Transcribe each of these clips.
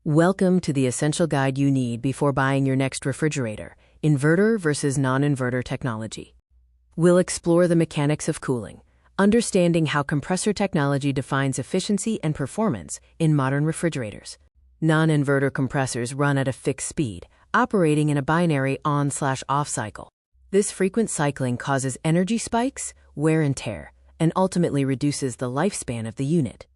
Welcome to the essential guide you need before buying your next refrigerator: inverter versus non-inverter technology. We'll explore the mechanics of cooling, understanding how compressor technology defines efficiency and performance in modern refrigerators. Non-inverter compressors run at a fixed speed, operating in a binary on/off cycle. This frequent cycling causes energy spikes, wear and tear, and ultimately reduces the lifespan of the unit.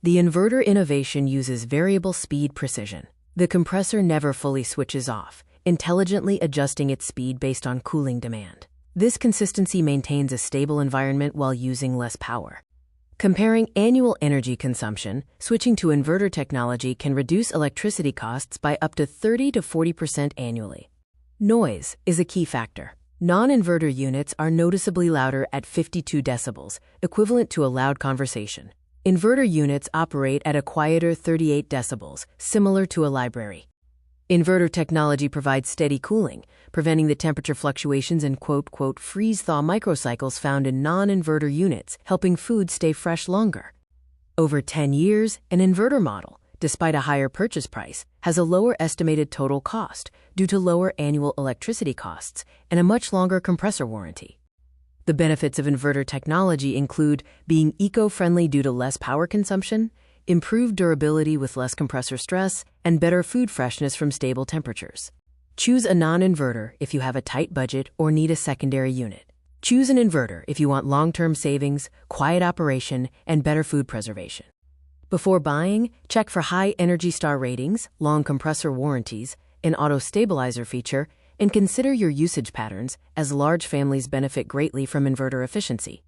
The inverter innovation uses variable speed precision. The compressor never fully switches off, intelligently adjusting its speed based on cooling demand. This consistency maintains a stable environment while using less power. Comparing annual energy consumption, switching to inverter technology can reduce electricity costs by up to 30 to 40% annually. Noise is a key factor. Non-inverter units are noticeably louder at 52 decibels, equivalent to a loud conversation. Inverter units operate at a quieter 38 decibels, similar to a library. Inverter technology provides steady cooling, preventing the temperature fluctuations and freeze-thaw microcycles found in non-inverter units, helping food stay fresh longer. Over 10 years, an inverter model, despite a higher purchase price, has a lower estimated total cost due to lower annual electricity costs and a much longer compressor warranty. The benefits of inverter technology include being eco-friendly due to less power consumption, improved durability with less compressor stress, and better food freshness from stable temperatures. Choose a non-inverter if you have a tight budget or need a secondary unit. Choose an inverter if you want long-term savings, quiet operation, and better food preservation. Before buying, check for high Energy Star ratings, long compressor warranties, an auto stabilizer feature, and consider your usage patterns, as large families benefit greatly from inverter efficiency.